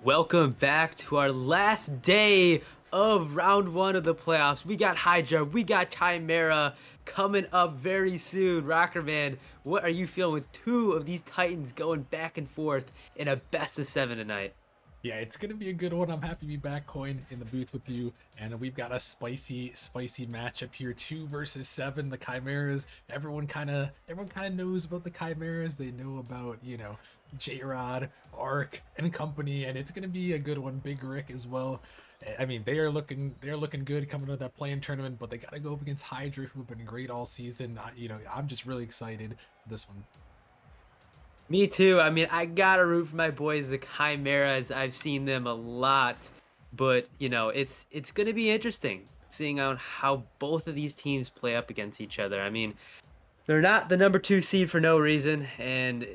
Welcome back to our last day of round one of the playoffs. We got Hydra, we got Chimera coming up very soon. Rockerman, what are you feeling with two of these Titans going back and forth in a best of seven tonight? Yeah, it's gonna be a good one. I'm happy to be back, Coin, in the booth with you, and we've got a spicy matchup here. 2 versus 7, the Chimeras. Everyone kind of knows about the Chimeras. They know about J-Rod, Ark, and company, and it's gonna be a good one. Big Rick as well. I mean, they're looking good coming to that playing tournament, but they gotta go up against Hydra, who've been great all season. I'm just really excited for this one. Me too. I mean, I gotta root for my boys, the Chimeras. I've seen them a lot, but it's gonna be interesting seeing out how both of these teams play up against each other. I mean, they're not the number two seed for no reason, and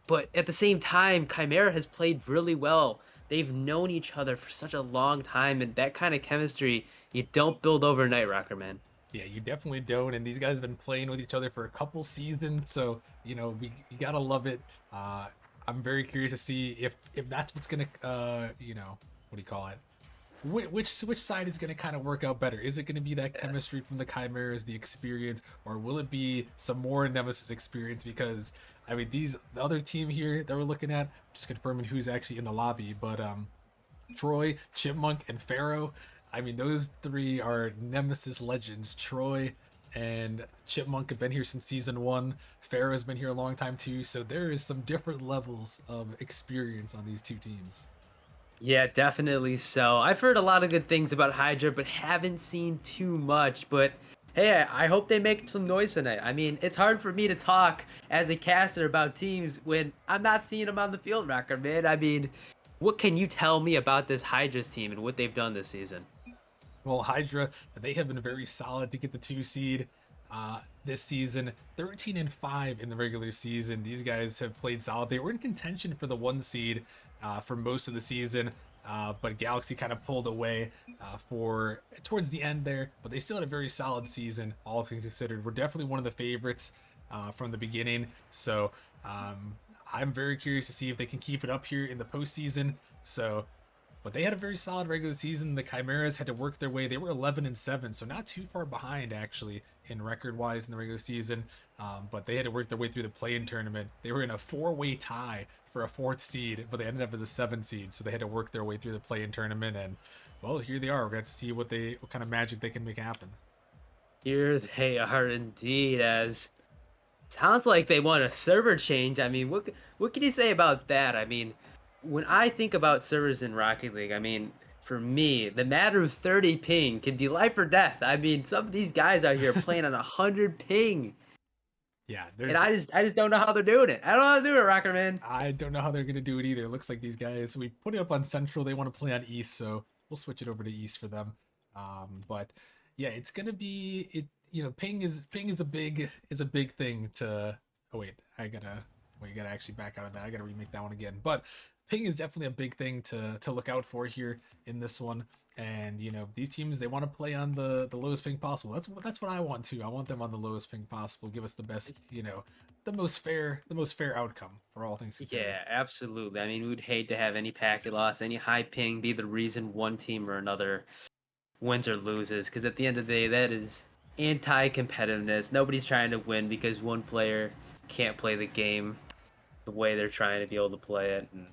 but at the same time, Chimera has played really well. They've known each other for such a long time, and that kind of chemistry you don't build overnight, Rocker Man. Yeah, you definitely don't. And these guys have been playing with each other for a couple seasons, so we gotta love it. I'm very curious to see if that's what's gonna what do you call it? Which side is gonna kind of work out better? Is it gonna be that chemistry from the Chimeras, the experience, or will it be some more Nemesis experience? Because I mean, the other team here that we're looking at, just confirming who's actually in the lobby, but Troy, Chipmunk, and Pharaoh. I mean, those three are Nemesis legends. Troy and Chipmunk have been here since season one. Pharaoh's been here a long time too. So there is some different levels of experience on these two teams. Yeah, definitely so. I've heard a lot of good things about Hydra, but haven't seen too much. But hey, I hope they make some noise tonight. I mean, it's hard for me to talk as a caster about teams when I'm not seeing them on the field, Rocker Man. I mean, what can you tell me about this Hydra's team and what they've done this season? Well, Hydra, they have been very solid to get the 2 seed this season. 13-5 in the regular season. These guys have played solid. They were in contention for the 1 seed for most of the season. But Galaxy kind of pulled away for towards the end there, but they still had a very solid season, all things considered. We're definitely one of the favorites from the beginning, so I'm very curious to see if they can keep it up here in the postseason. But they had a very solid regular season. The Chimeras had to work their way. They were 11-7, so not too far behind actually in record-wise in the regular season. But they had to work their way through the play-in tournament. They were in a four-way tie for a 4th seed, but they ended up as a 7th seed. So they had to work their way through the play-in tournament, and well, here they are. We're gonna have to see what kind of magic they can make happen. Here they are indeed, as sounds like they want a server change. I mean, what can you say about that? I mean, when I think about servers in Rocket League, I mean, for me, the matter of 30 ping can be life or death. I mean, some of these guys out here playing on 100 ping, Yeah, and I just don't know how they're doing it. I don't know how to do it, Rocker Man. I don't know how they're gonna do it either. It looks like these guys. We put it up on Central. They want to play on East, so we'll switch it over to East for them. But yeah, it's gonna be it. Ping is a big thing to. Oh wait, I gotta actually back out of that. I gotta remake that one again. But ping is definitely a big thing to look out for here in this one. And these teams, they want to play on the lowest ping possible. That's what I want too. I want them on the lowest ping possible. Give us the best, the most fair outcome for all things considered. Yeah, absolutely. I mean, we'd hate to have any packet loss, any high ping be the reason one team or another wins or loses, because at the end of the day, that is anti-competitiveness. Nobody's trying to win because one player can't play the game the way they're trying to be able to play it. And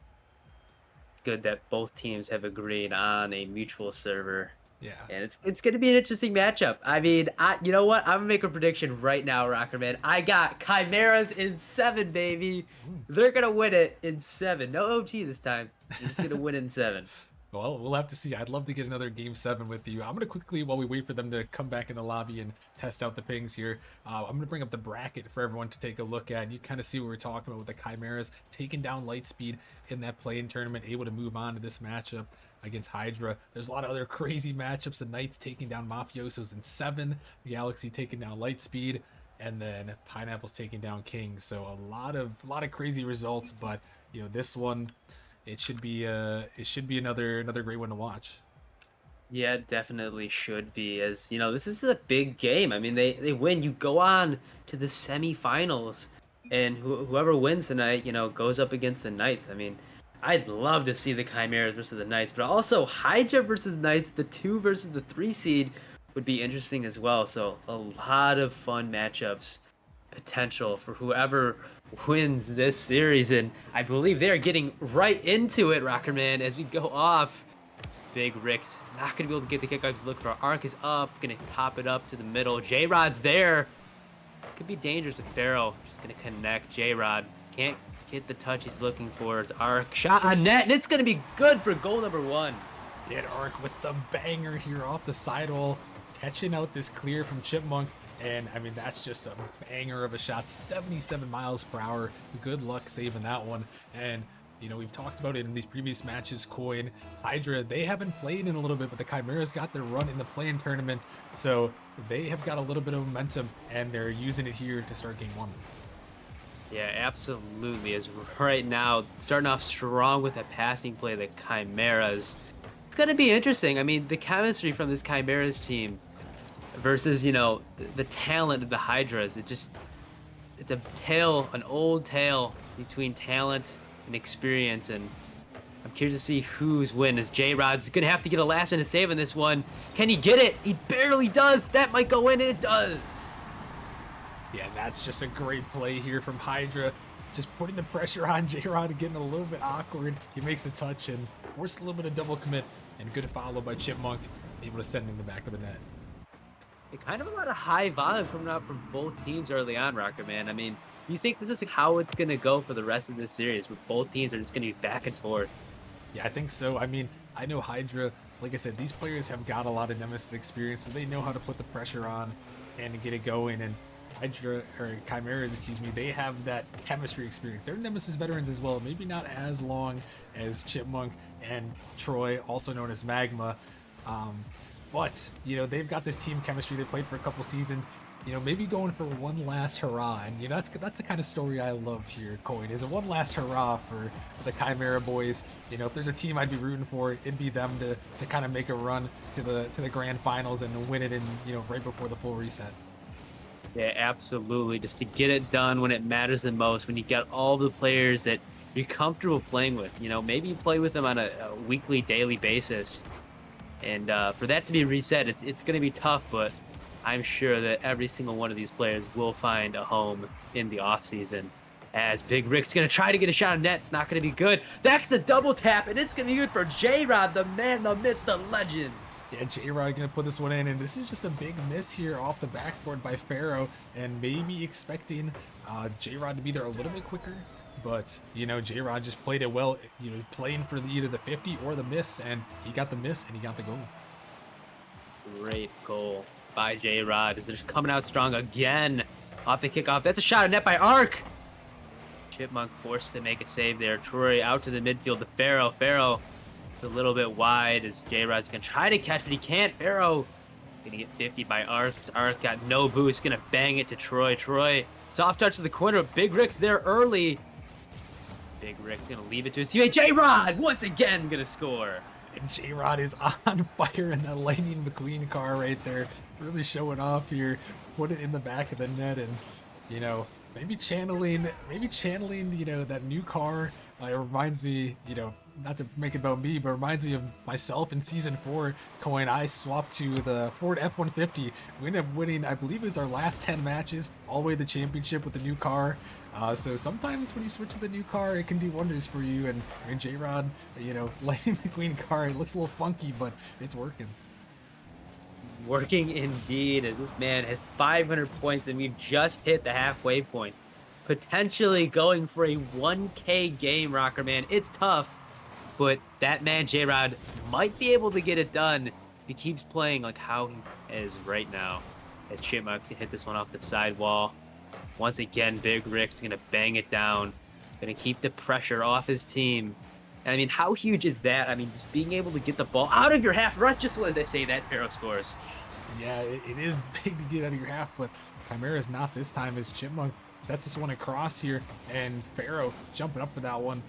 it's good that both teams have agreed on a mutual server, Yeah. and it's going to be an interesting matchup. I mean, you know what? I'm gonna make a prediction right now, Rockerman. I got Chimeras in seven, baby. Mm. They're gonna win it in seven. No OT this time. They're just gonna win in seven. Well, we'll have to see. I'd love to get another game 7 with you. I'm gonna quickly, while we wait for them to come back in the lobby and test out the pings here, I'm gonna bring up the bracket for everyone to take a look at. And you kind of see what we're talking about with the Chimeras taking down Lightspeed in that play-in tournament, able to move on to this matchup against Hydra. There's a lot of other crazy matchups. The Knights taking down Mafiosos in 7, Galaxy taking down Lightspeed, and then Pineapple's taking down King. So a lot of crazy results, but this one. It should be another great one to watch. Yeah, it definitely should be. As you know, this is a big game. I mean, they win. You go on to the semifinals, and whoever wins tonight, goes up against the Knights. I mean, I'd love to see the Chimeras versus the Knights, but also Hydra versus Knights, the 2 versus the 3 seed would be interesting as well. So a lot of fun matchups potential for whoever wins this series. And I believe they are getting right into it, Rockerman, as we go off. Big Rick's not going to be able to get the kickoffs. Look for Arc is up, going to pop it up to the middle. J-Rod's there. Could be dangerous with Pharaoh. Just going to connect. J-Rod can't get the touch he's looking for. His Arc shot on net, and it's going to be good for goal number 1. Yet Arc with the banger here off the sidewall, catching out this clear from Chipmunk. And I mean, that's just a banger of a shot, 77 miles per hour. Good luck saving that one. And you know, we've talked about it in these previous matches. Coin, Hydra, they haven't played in a little bit, but the Chimeras got their run in the play-in tournament, so they have got a little bit of momentum, and they're using it here to start game 1. Yeah, absolutely. As right now, starting off strong with that passing play, the Chimeras. It's going to be interesting. I mean, the chemistry from this Chimeras team versus, you know, the talent of the Hydras. It's a tale, an old tale between talent and experience, and I'm curious to see who's win. As J-Rod's gonna have to get a last minute save in this one. Can he get it? He barely does. That might go in, and it does. Yeah, that's just a great play here from Hydra. Just putting the pressure on J-Rod and getting a little bit awkward. He makes a touch and forced a little bit of double commit, and good follow by Chipmunk, able to send in the back of the net. Kind of a lot of high volume coming out from both teams early on, Rocker Man. I mean, you think this is how it's going to go for the rest of this series, with both teams are just going to be back and forth? Yeah, I think so. I mean, I know Hydra, like I said, these players have got a lot of Nemesis experience, so they know how to put the pressure on and get it going. And Hydra, or Chimeras, excuse me, they have that chemistry experience. They're Nemesis veterans as well, maybe not as long as Chipmunk and Troy, also known as Magma. But, you know, they've got this team chemistry. They played for a couple seasons. You know, maybe going for one last hurrah. And, you know, that's the kind of story I love here, Coin, is a one last hurrah for the Chimera boys. You know, if there's a team I'd be rooting for, it'd be them to kind of make a run to the grand finals and win it in, you know, right before the full reset. Yeah, absolutely. Just to get it done when it matters the most, when you got all the players that you're comfortable playing with. You know, maybe you play with them on a weekly, daily basis. And for that to be reset, it's going to be tough, but I'm sure that every single one of these players will find a home in the offseason. As Big Rick's going to try to get a shot on net, it's not going to be good. That's a double tap, and it's going to be good for J-Rod, the man, the myth, the legend. Yeah, J-Rod going to put this one in, and this is just a big miss here off the backboard by Pharaoh, and maybe expecting J-Rod to be there a little bit quicker. But, you know, J-Rod just played it well, you know, playing for either the 50 or the miss, and he got the miss, and he got the goal. Great goal by J-Rod. Is they're coming out strong again off the kickoff. That's a shot on net by Arc. Chipmunk forced to make a save there. Troy out to the midfield to Pharaoh. Pharaoh is a little bit wide as J-Rod's going to try to catch, but he can't. Pharaoh going to get 50 by Arc. Arc got no boost. Going to bang it to Troy. Troy, soft touch to the corner. Big Rick's there early. Big Rick's going to leave it to his teammate. J-Rod once again going to score. And J-Rod is on fire in that Lightning McQueen car right there. Really showing off here. Put it in the back of the net and, you know, maybe channeling, you know, that new car. It reminds me, you know, not to make it about me, but reminds me of myself in season 4. Coin, I swapped to the Ford F-150. We ended up winning, I believe it was our last 10 matches, all the way to the championship with the new car. So sometimes when you switch to the new car, it can do wonders for you. And I mean, J-Rod, you know, Lightning McQueen car, it looks a little funky, but it's working. Working indeed, as this man has 500 points and we've just hit the halfway point. Potentially going for a 1K game, Rocker Man. It's tough, but that man J-Rod might be able to get it done if he keeps playing like how he is right now. As Chipmunk's hit this one off the sidewall. Once again, Big Rick's going to bang it down. Going to keep the pressure off his team. And I mean, how huge is that? I mean, just being able to get the ball out of your half, right just as I say that, Pharaoh scores. Yeah, it is big to get out of your half, but Chimera's not this time as Chipmunk sets this one across here, and Pharaoh jumping up for that one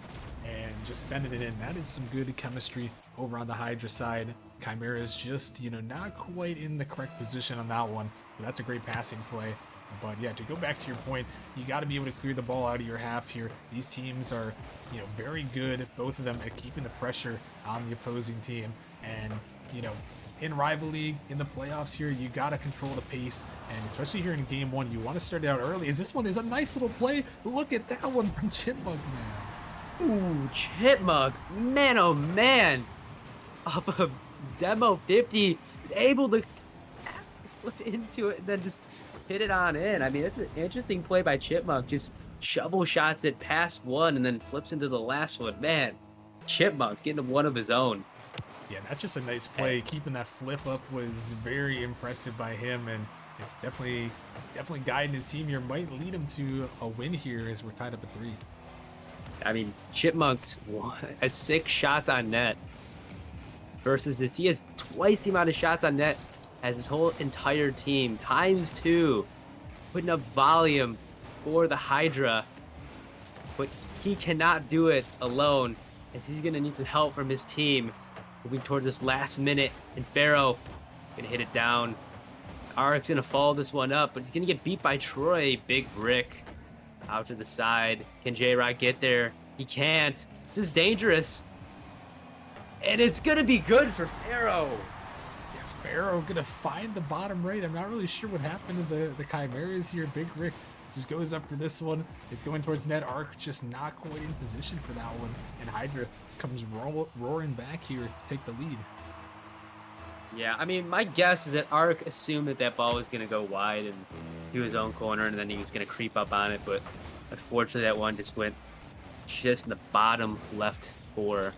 and just sending it in. That is some good chemistry over on the Hydra side. Chimera's just, you know, not quite in the correct position on that one, but that's a great passing play. But yeah, to go back to your point, you got to be able to clear the ball out of your half here. These teams are, very good, both of them, at keeping the pressure on the opposing team. And, you know, in rival league, in the playoffs here, you got to control the pace. And especially here in game one, you want to start out early. As this one is a nice little play. Look at that one from Chipmunk, man. Ooh, Chipmunk, man, oh man, off of demo 50, is able to flip into it and then just hit it on in. I mean, it's an interesting play by Chipmunk. Just shovel shots it past one and then flips into the last one. Man, Chipmunk getting one of his own. Yeah, that's just a nice play. Keeping that flip up was very impressive by him, and it's definitely guiding his team here. Might lead him to a win here as we're tied up at 3. I mean, Chipmunk's has 6 shots on net versus this. He has twice the amount of shots on net as his whole entire team, times 2, putting up volume for the Hydra. But he cannot do it alone, as he's going to need some help from his team moving towards this last minute. And Pharaoh going to hit it down. Arc's going to follow this one up, but he's going to get beat by Troy. Big brick out to the side. Can J-Rod get there? He can't. This is dangerous. And it's going to be good for Pharaoh. Yeah, Pharaoh going to find the bottom right. I'm not really sure what happened to the Chimeras here. Big Rick just goes up for this one. It's going towards net. Arc just not quite in position for that one. And Hydra comes roaring back here to take the lead. Yeah, I mean, my guess is that Arc assumed that ball was going to go wide and to his own corner, and then he was going to creep up on it. But unfortunately, that one just went just in the bottom left for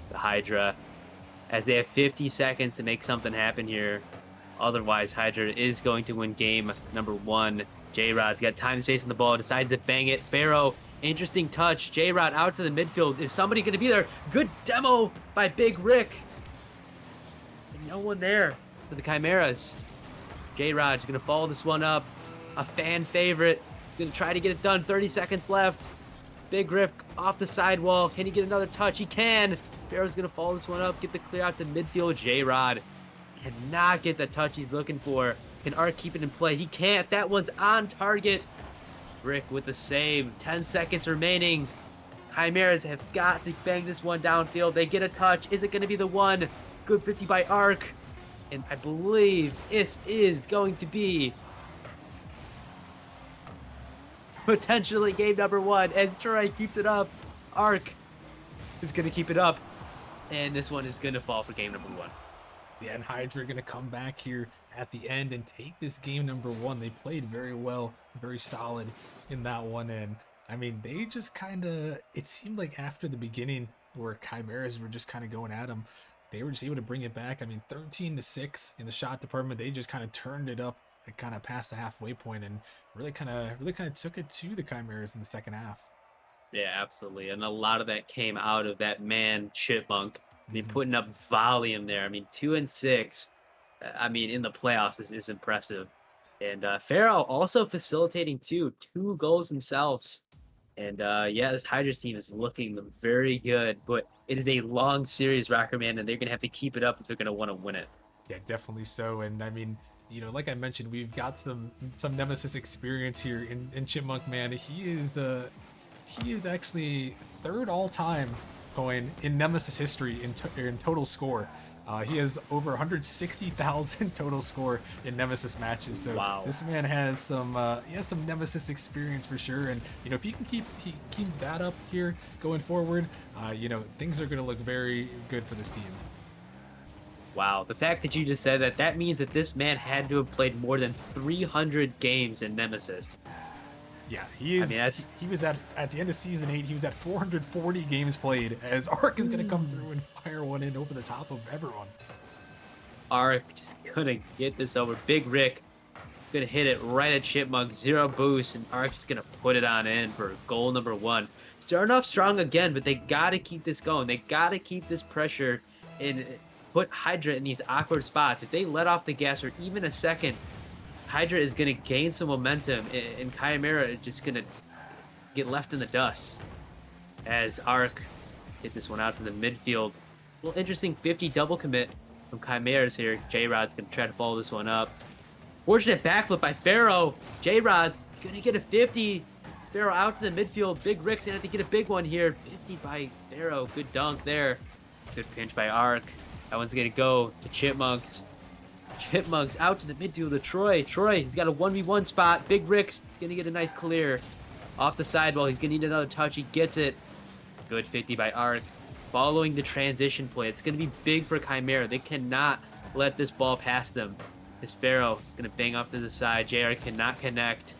the Hydra, as they have 50 seconds to make something happen here. Otherwise, Hydra is going to win game number 1. J-Rod's got time space on the ball, decides to bang it. Pharaoh, interesting touch. J-Rod out to the midfield. Is somebody going to be there? Good demo by Big Rick. And no one there for the Chimeras. J-Rod's going to follow this one up. A fan favorite. He's going to try to get it done. 30 seconds left. Big Rick off the sidewall. Can he get another touch? He can. Pharaoh's going to follow this one up. Get the clear out to midfield. J-Rod cannot get the touch he's looking for. Can Art keep it in play? He can't. That one's on target. Rick with the save. 10 seconds remaining. Chimeras have got to bang this one downfield. They get a touch. Is it going to be the one? Good 50 by Arc. And I believe this is going to be potentially game number 1. As Troy keeps it up, Arc is going to keep it up. And this one is going to fall for game number 1. Yeah, and Hydra going to come back here at the end and take this game number 1. They played very well, very solid in that one. And I mean, they just kind of, it seemed like after the beginning where Chimeras were just kind of going at them, they were just able to bring it back. I mean, 13-6 in the shot department. They just kind of turned it up, kind of past the halfway point, and really kind of took it to the Chimeras in the second half. Yeah, absolutely. And a lot of that came out of that man Chipmunk. I mean, putting up volume there. I mean, 2 and 6. I mean, in the playoffs is impressive. And Pharaoh also facilitating 2 goals themselves. And yeah, this Hydra team is looking very good. But it is a long series, Rocker Man, and they're gonna have to keep it up if they're gonna want to win it. Yeah, definitely so. And I mean, like I mentioned, we've got some Nemesis experience here in Chipmunk, man. He is actually 3rd all time going in Nemesis history in total score. He has over 160,000 total score in Nemesis matches. So wow. This man has some Nemesis experience for sure. And if he can keep that up here going forward, things are going to look very good for this team. Wow, the fact that you just said that means that this man had to have played more than 300 games in Nemesis. Yeah, he is. I mean, he was at the end of season 8. He was at 440 games played. As Arc is going to come through and fire one in over the top of everyone. Arc just gonna get this over. Big Rick gonna hit it right at Chipmunk. 0 boost, and Arc's gonna put it on in for goal number 1. Starting off strong again, but they gotta keep this going. They gotta keep this pressure and put Hydra in these awkward spots. If they let off the gas for even a second, Hydra is going to gain some momentum, and Chimera is just going to get left in the dust as Arc hit this one out to the midfield. A little interesting 50 double commit from Chimeras here. J-Rod's going to try to follow this one up. Fortunate backflip by Pharaoh. J-Rod's gonna get a 50. Pharaoh out to the midfield. Big Rick's gonna have to get a big one here. 50 by Pharaoh. Good dunk there. Good pinch by Ark. That one's gonna go to Chipmunks. Chipmunks out to the midfield to Troy. Troy, he's got a 1v1 spot. Big Rick's gonna get a nice clear. Off the sidewall, he's gonna need another touch. He gets it. Good 50 by Ark. Following the transition play. It's gonna be big for Chimera. They cannot let this ball pass them. This Pharaoh is gonna bang off to the side. JR cannot connect.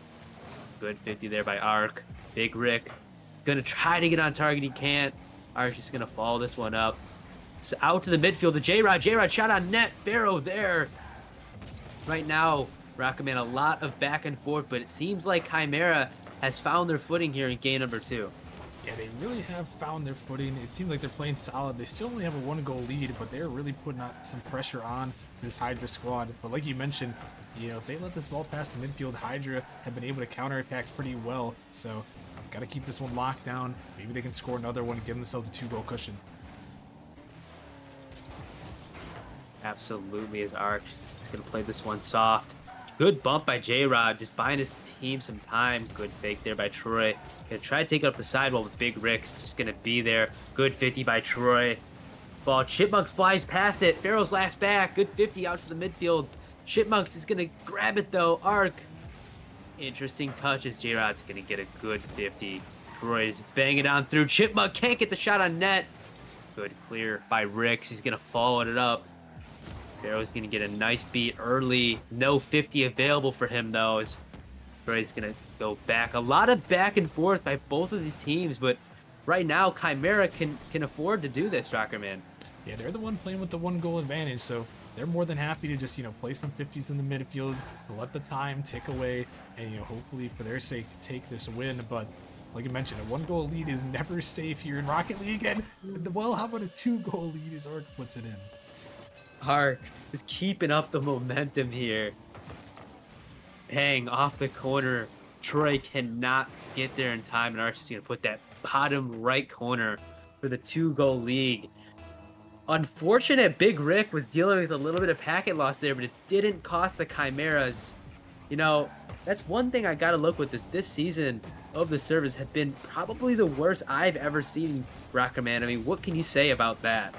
Good 50 there by Ark. Big Rick is gonna try to get on target. He can't. Ark's just gonna follow this one up. So out to the midfield to J-Rod. J-Rod shot on net. Pharaoh there. Right now, Rocketman, a lot of back and forth, but it seems like Chimera has found their footing here in game number 2. Yeah, they really have found their footing. It seems like they're playing solid. They still only have a 1-goal lead, but they're really putting out some pressure on this Hydra squad. But like you mentioned, you know, if they let this ball pass the midfield, Hydra have been able to counterattack pretty well. So, got to keep this one locked down. Maybe they can score another one, give themselves a 2-goal cushion. Absolutely, as Ark is going to play this one soft. Good bump by J-Rod, just buying his team some time. Good fake there by Troy. Gonna try to take it up the sidewall with Big Rick's. Just gonna be there. Good 50 by Troy. Ball, Chipmunks flies past it. Pharaoh's last back. Good 50 out to the midfield. Chipmunks is gonna grab it though. Ark. Interesting touch as J-Rod's gonna get a good 50. Troy's banging it on through. Chipmunk can't get the shot on net. Good clear by Ricks. He's gonna follow it up. Pharaoh's going to get a nice beat early. No 50 available for him, though, as Troy's going to go back. A lot of back and forth by both of these teams, but right now, Chimera can afford to do this, Rockerman. Yeah, they're the one playing with the 1-goal advantage, so they're more than happy to just, you know, play some 50s in the midfield, let the time tick away, and, you know, hopefully for their sake, take this win. But like you mentioned, a 1-goal lead is never safe here in Rocket League, and, well, how about a 2-goal lead as Ark puts it in? Ark is keeping up the momentum here. Bang, off the corner. Troy cannot get there in time, and Ark's just going to put that bottom right corner for the 2-goal lead. Unfortunate, Big Rick was dealing with a little bit of packet loss there, but it didn't cost the Chimeras. You know, that's one thing I got to look with this season of the servers have been probably the worst I've ever seen, Rockerman. I mean, what can you say about that?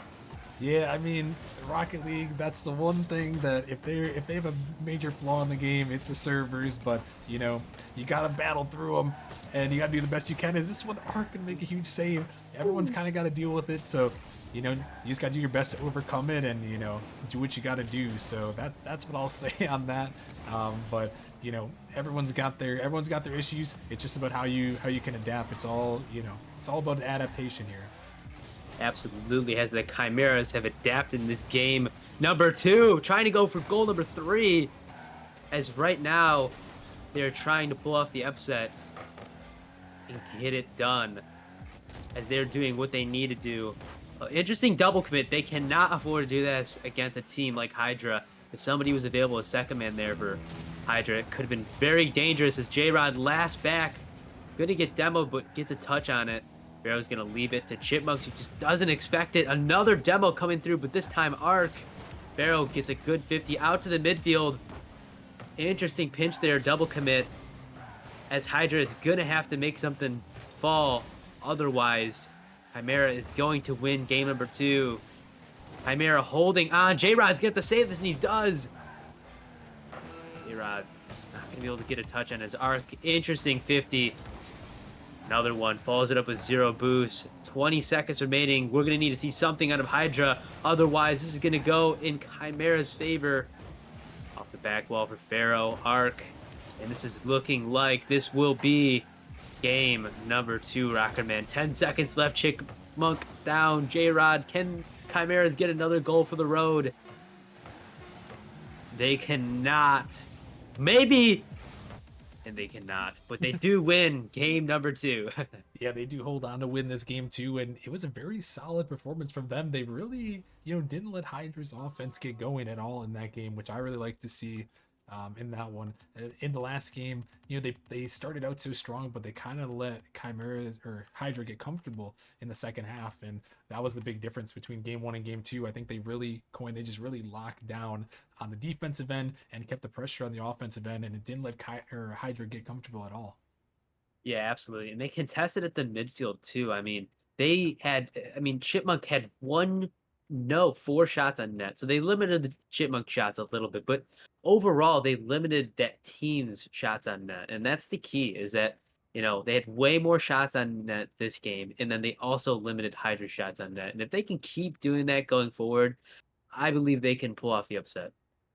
Yeah, I mean, Rocket League, that's the one thing that if they have a major flaw in the game, it's the servers. But, you know, you gotta battle through them, and you gotta do the best you can. Is this one Ark can make a huge save? Everyone's kind of got to deal with it, so, you know, you just gotta do your best to overcome it and, you know, do what you gotta do. So that's what I'll say on that. But, you know, everyone's got their issues. It's just about how you can adapt. It's all, you know, it's all about adaptation here. Absolutely, as the Chimeras have adapted in this game number 2, trying to go for goal number 3, as right now they're trying to pull off the upset and get it done, as they're doing what they need to do. Interesting double commit. They cannot afford to do this against a team like Hydra. If somebody was available as second man there for Hydra, it could have been very dangerous, as J-Rod last back, gonna get demoed but gets a touch on it. Pharaoh's gonna leave it to Chipmunks, who just doesn't expect it. Another demo coming through, but this time Ark. Pharaoh gets a good 50 out to the midfield. Interesting pinch there, double commit, as Hydra is gonna have to make something fall. Otherwise, Chimera is going to win game number 2. Chimera holding on. J-Rod's gonna have to save this, and he does. J-Rod not gonna be able to get a touch on his Ark. Interesting 50. Another one, follows it up with 0 boost. 20 seconds remaining. We're going to need to see something out of Hydra. Otherwise, this is going to go in Chimera's favor. Off the back wall for Pharaoh, Ark. And this is looking like this will be game number 2, Rockerman. 10 seconds left. Chipmunk down. J-Rod. Can Chimeras get another goal for the road? They cannot. Maybe. And they cannot, but they do win game number 2. Yeah, they do hold on to win this game too, and it was a very solid performance from them. They really, you know, didn't let Hydra's offense get going at all in that game, which I really like to see. in that one. In the last game, they started out so strong, but they kind of let Chimeras or Hydra get comfortable in the second half, and that was the big difference between game one and game two. I think they just really locked down on the defensive end and kept the pressure on the offensive end, and it didn't let Hydra get comfortable at all. Yeah, absolutely. And they contested at the midfield too. I mean, they had I mean, Chipmunk had one no, four shots on net. So they limited the Chipmunk shots a little bit, but overall they limited that team's shots on net. And that's the key is that, they had way more shots on net this game, and then they also limited Hydra shots on net. And if they can keep doing that going forward, I believe they can pull off the upset.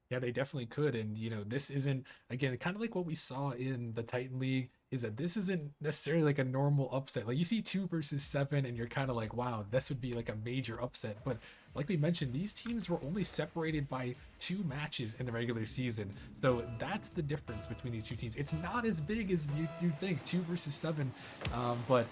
Yeah, they definitely could. And, this isn't, again, kind of like what we saw in the Titan League, is that this isn't necessarily like a normal upset. Like you see 2 versus 7, and you're kind of like, wow, this would be like a major upset. But like we mentioned, these teams were only separated by 2 matches in the regular season. So that's the difference between these two teams. It's not as big as you think, 2 versus 7. But,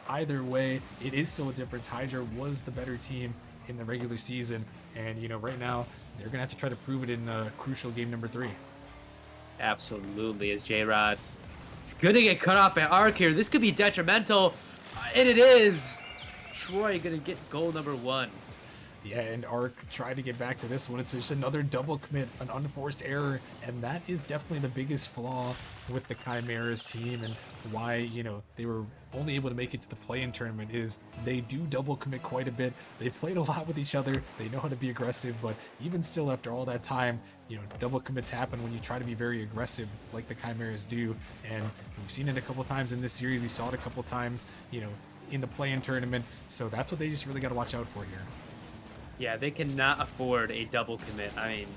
either way, it is still a difference. Hydra was the better team in the regular season. And, right now, they're going to have to try to prove it in crucial game number 3. Absolutely, as J-Rod is going to get cut off by Arc here. This could be detrimental, and it is. Troy going to get goal number 1. Yeah, and Arc tried to get back to this one. It's just another double commit, an unforced error, and that is definitely the biggest flaw with the Chimeras team and why, they were only able to make it to the play-in tournament is they do double commit quite a bit. They've played a lot with each other. They know how to be aggressive, but even still after all that time, double commits happen when you try to be very aggressive like the Chimeras do, and we've seen it a couple times in this series. We saw it a couple times, in the play-in tournament, so that's what they just really got to watch out for here. Yeah, they cannot afford a double commit. I mean,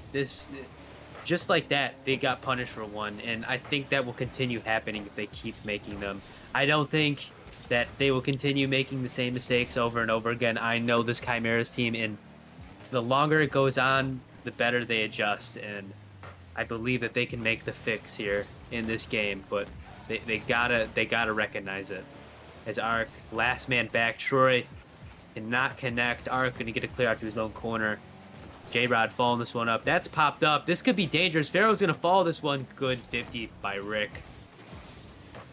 just like that, they got punished for one, and I think that will continue happening if they keep making them. I don't think that they will continue making the same mistakes over and over again. I know this Chimeras team, and the longer it goes on, the better they adjust, and I believe that they can make the fix here in this game, but they gotta recognize it. As Arc, last man back, Troy cannot connect. Arc gonna get a clear out to his own corner. J-Rod following this one up. That's popped up. This could be dangerous. Pharaoh's gonna follow this one. Good 50 by Rick.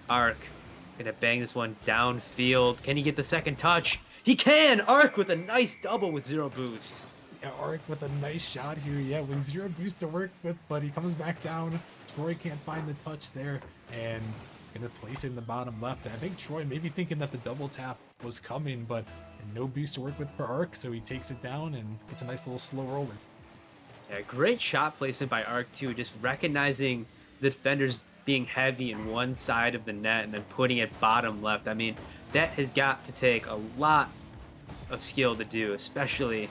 Arc gonna bang this one downfield. Can he get the second touch? He can! Arc with a nice double with 0 boost. Yeah, Arc with a nice shot here. Yeah, with 0 boost to work with, but he comes back down. Troy can't find the touch there, and gonna place it in the bottom left. I think Troy may be thinking that the double tap was coming, but no boost to work with for Arc, so he takes it down and gets a nice little slow roller. Yeah, great shot placement by Arc too, just recognizing the defenders being heavy in one side of the net and then putting it bottom left. I mean, that has got to take a lot of skill to do, especially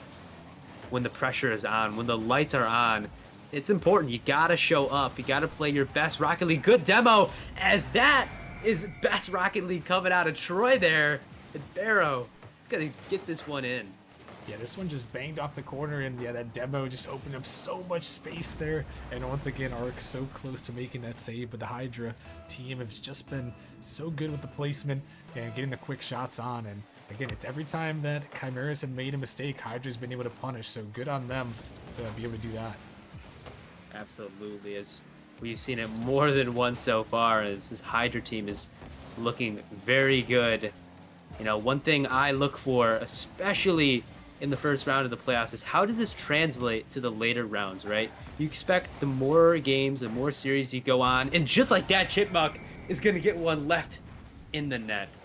when the pressure is on, when the lights are on. It's important. You gotta show up. You gotta play your best Rocket League. Good demo, as that is best Rocket League coming out of Troy there. And Pharaoh is gonna get this one in. Yeah, this one just banged off the corner, and yeah, that demo just opened up so much space there. And once again, Arc so close to making that save, but the Hydra team have just been so good with the placement and getting the quick shots on. And again, it's every time that Chimeras have made a mistake, Hydra's been able to punish, so good on them to be able to do that. Absolutely, as we've seen it more than once so far, as this Hydra team is looking very good. One thing I look for, especially in the first round of the playoffs, is how does this translate to the later rounds, right? You expect the more games, the more series you go on, and just like that, Chipmunk is going to get one left in the net.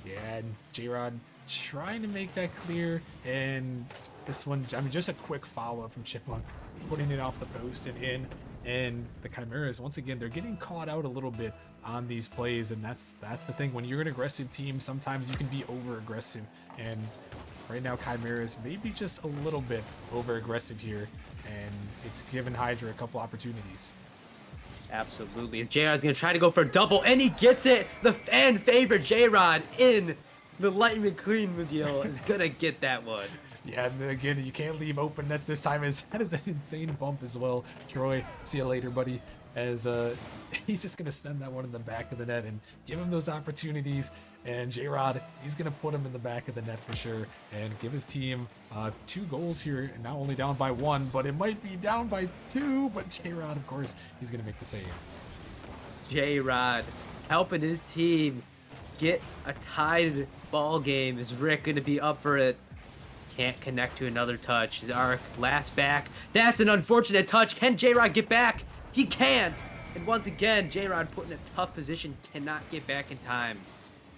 Yeah, and J-Rod trying to make that clear, and this one, I mean, just a quick follow-up from Chipmunk, putting it off the post and in, and the Chimeras, once again, they're getting caught out a little bit on these plays, and that's the thing. When you're an aggressive team, sometimes you can be over-aggressive, and right now Chimeras maybe just a little bit over-aggressive here, and it's given Hydra a couple opportunities. Absolutely, as J-Rod's going to try to go for a double, and he gets it! The fan favorite J-Rod in the Lightning McQueen deal is going to get that one. Yeah, and again, you can't leave open nets this time. That is an insane bump as well. Troy, see you later, buddy. As he's just going to send that one in the back of the net and give him those opportunities. And J-Rod, he's going to put him in the back of the net for sure and give his team 2 goals here. And not only down by 1, but it might be down by 2. But J-Rod, of course, he's going to make the save. J-Rod helping his team get a tied ball game. Is Rick going to be up for it? Can't connect to another touch. His arc last back. That's an unfortunate touch. Can J-Rod get back? He can't. And once again, J-Rod put in a tough position. Cannot get back in time.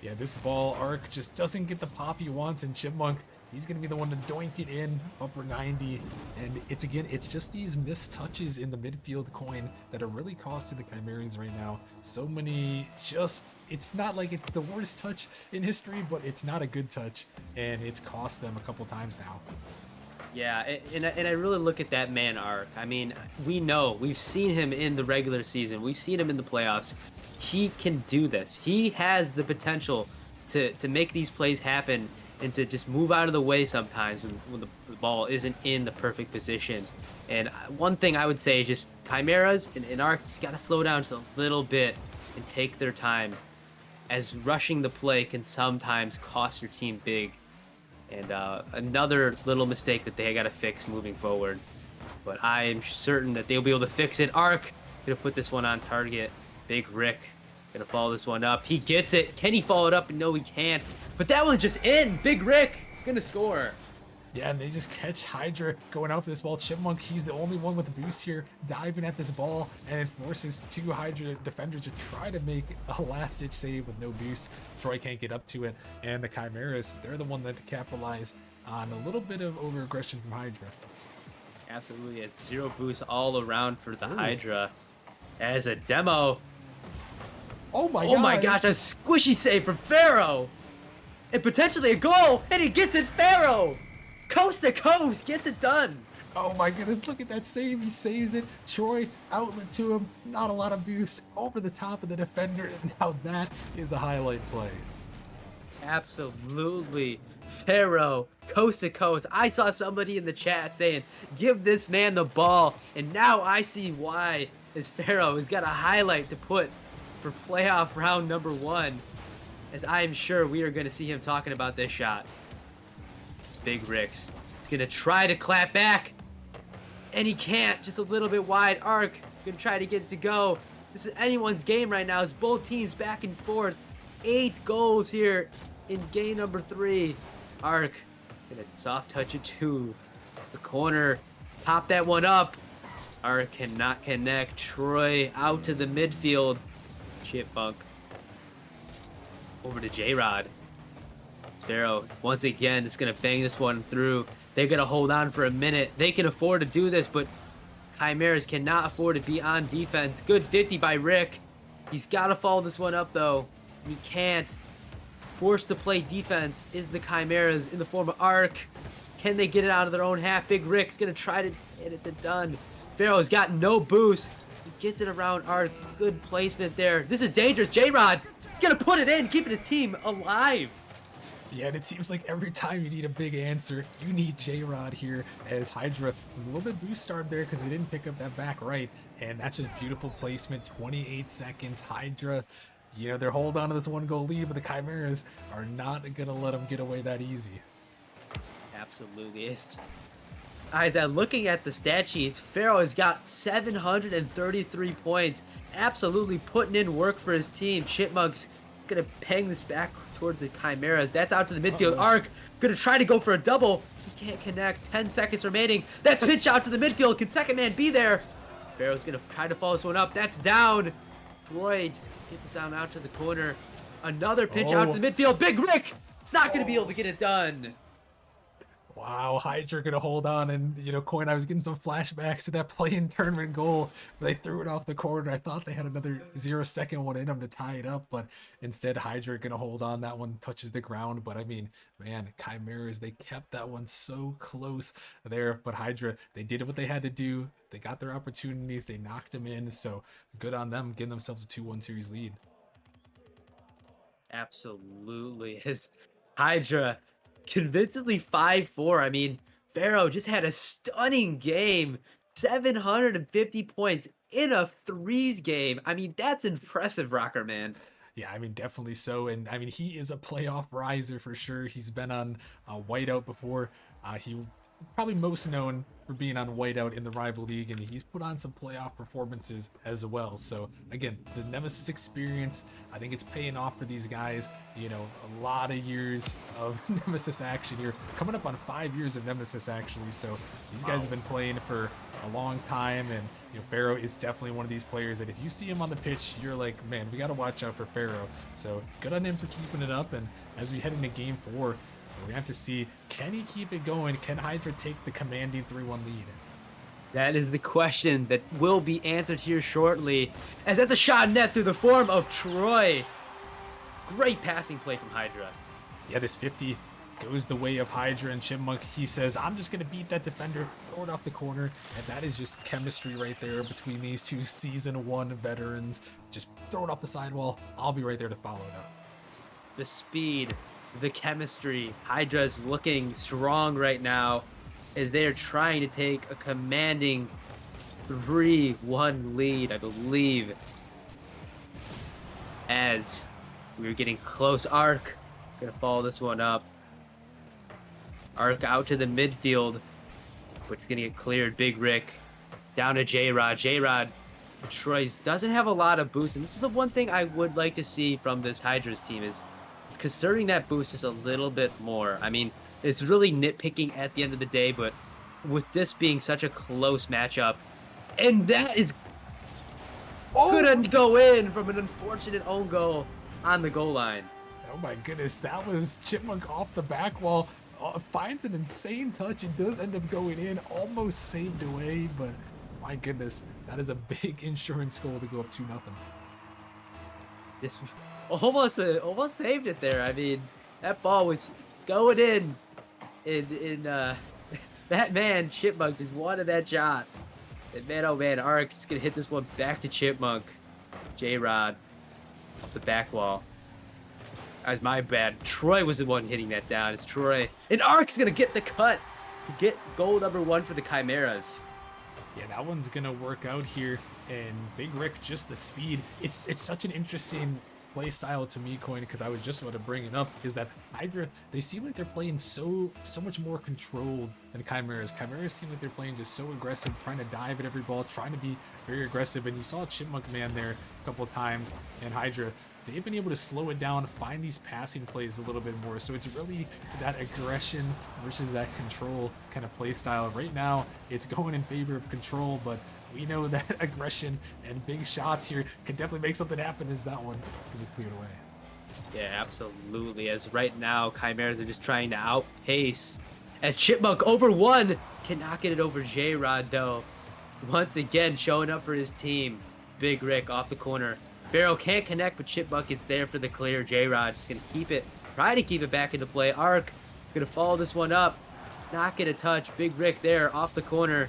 Yeah, this ball arc just doesn't get the pop he wants, and Chipmunk, he's going to be the one to doink it in, upper 90. And it's just these missed touches in the midfield coin that are really costing the Chimeras right now. So many it's not like it's the worst touch in history, but it's not a good touch, and it's cost them a couple times now. Yeah, and I really look at that man arc. I mean, we've seen him in the regular season. We've seen him in the playoffs. He can do this. He has the potential to make these plays happen and to just move out of the way sometimes when the ball isn't in the perfect position. And one thing I would say is just Chimeras and Arc just got to slow down just a little bit and take their time, as rushing the play can sometimes cost your team big. And another little mistake that they got to fix moving forward. But I am certain that they'll be able to fix it. Arc gonna put this one on target. Big Rick gonna follow this one up. He gets it. Can he follow it up? No, he can't. But that one's just in. Big Rick gonna score. Yeah, and they just catch Hydra going out for this ball. Chipmunk, he's the only one with the boost here, diving at this ball, and it forces 2 Hydra defenders to try to make a last-ditch save with no boost. Troy can't get up to it, and the Chimeras, they're the one that capitalize on a little bit of over-aggression from Hydra. Absolutely, it's 0 boost all around for the Hydra. As a demo. Oh my god! Oh my gosh, a squishy save from Pharaoh! And potentially a goal, and he gets it, Pharaoh! Coast to coast, gets it done. Oh my goodness, look at that save. He saves it. Troy, outlet to him. Not a lot of boost. Over the top of the defender. And now that is a highlight play. Absolutely. Pharaoh, coast to coast. I saw somebody in the chat saying, give this man the ball. And now I see why, as Pharaoh has got a highlight to put for playoff round number 1. As I am sure we are going to see him talking about this shot. Big Ricks. He's going to try to clap back. And he can't. Just a little bit wide. Arc going to try to get it to go. This is anyone's game right now. It's both teams back and forth. 8 goals here in game number 3. Arc going to soft touch it to the corner. Pop that one up. Arc cannot connect. Troy out to the midfield. Chipmunk. Over to J-Rod. Pharaoh, once again, is going to bang this one through. They're going to hold on for a minute. They can afford to do this, but Chimeras cannot afford to be on defense. Good 50 by Rick. He's got to follow this one up, though. He can't. Forced to play defense is the Chimeras in the form of Arc. Can they get it out of their own half? Big Rick's going to try to get it done. Pharaoh's got no boost. He gets it around Arc. Good placement there. This is dangerous. J-Rod is going to put it in, keeping his team alive. Yeah, and it seems like every time you need a big answer, you need J-Rod here, as Hydra a little bit boost starved there because they didn't pick up that back right, and that's just beautiful placement. 28 seconds. Hydra, you know, they're holding on to this 1-goal lead, but the Chimeras are not going to let them get away that easy. Absolutely. As I'm looking at the stat sheets, Pharaoh has got 733 points. Absolutely putting in work for his team. Chipmunk's going to ping this back towards the Chimeras. That's out to the midfield. Arc gonna try to go for a double. He can't connect. 10 seconds remaining. That's pitch out to the midfield. Can second man be there? Pharaoh's gonna try to follow this one up. That's down. Troy just get this out to the corner. Another pitch out to the midfield. Big Rick. It's not gonna be able to get it done. Wow, Hydra gonna hold on, and you know, Coin, I was getting some flashbacks to that play-in tournament goal. They threw it off the corner. I thought they had another 0-second one in them to tie it up, but instead Hydra gonna hold on. That one touches the ground, but I mean, man, Chimeras, they kept that one so close there, but Hydra, they did what they had to do. They got their opportunities. They knocked them in, so good on them, getting themselves a 2-1 series lead. Absolutely. His Hydra convincingly 5-4. I mean, Pharaoh just had a stunning game. 750 points in a threes game. I mean, that's impressive, Rocker Man. Yeah, I mean, definitely so. And I mean, he is a playoff riser for sure. He's been on Whiteout before. He probably most known for being on Whiteout in the rival league, and he's put on some playoff performances as well. So again, the Nemesis experience, I think it's paying off for these guys. You know, a lot of years of Nemesis action here, coming up on 5 years of Nemesis actually. So these guys have been playing for a long time, and you know, Pharaoh is definitely one of these players that if you see him on the pitch, you're like, man, we got to watch out for Pharaoh. So good on him for keeping it up. And as we head into game 4, we're gonna have to see, can he keep it going? Can Hydra take the commanding 3-1 lead? That is the question that will be answered here shortly, as that's a shot net through the form of Troy. Great passing play from Hydra. Yeah, this 50 goes the way of Hydra, and Chipmunk, he says, I'm just going to beat that defender, throw it off the corner, and that is just chemistry right there between these two Season 1 veterans. Just throw it off the sidewall. I'll be right there to follow it up. The speed, the chemistry. Hydra's looking strong right now as they are trying to take a commanding 3-1 lead, I believe. As we're getting close, Arc gonna follow this one up. Arc out to the midfield, but it's gonna get cleared. Big Rick down to J-Rod. J-Rod, Troy's doesn't have a lot of boost, and this is the one thing I would like to see from this Hydra's team is conserving that boost just a little bit more. I mean, it's really nitpicking at the end of the day, but with this being such a close matchup, and that is couldn't go in from an unfortunate own goal on the goal line. Oh my goodness, that was Chipmunk off the back wall. Finds an insane touch. It does end up going in, almost saved away, but my goodness, that is a big insurance goal to go up 2-0. Just almost saved it there. I mean, that ball was going in that man Chipmunk just wanted that shot. And man, oh man, Arc just gonna hit this one back to Chipmunk. J-Rod off the back wall. That was my bad. Troy was the one hitting that down. It's Troy. And Arc's gonna get the cut to get goal number 1 for the Chimeras. Yeah, that one's gonna work out here. And Big Rick, just the speed. It's such an interesting play style to me, Coin, because I was just about to bring it up, is that Hydra, they seem like they're playing so much more controlled than Chimeras. Chimeras seem like they're playing just so aggressive, trying to dive at every ball, trying to be very aggressive. And you saw Chipmunk Man there a couple of times, and Hydra, they've been able to slow it down, find these passing plays a little bit more. So it's really that aggression versus that control kind of play style. Right now, it's going in favor of control, but we know that aggression and big shots here can definitely make something happen as that one can be cleared away. Yeah, absolutely. As right now, Chimeras are just trying to outpace. As Chipmunk over 1 cannot get it over J-Rod, though. Once again, showing up for his team. Big Rick off the corner. Pharaoh can't connect, but Chipmunk is there for the clear. J-Rod just going to keep it, try to keep it back into play. Arc going to follow this one up. It's not going to touch. Big Rick there off the corner.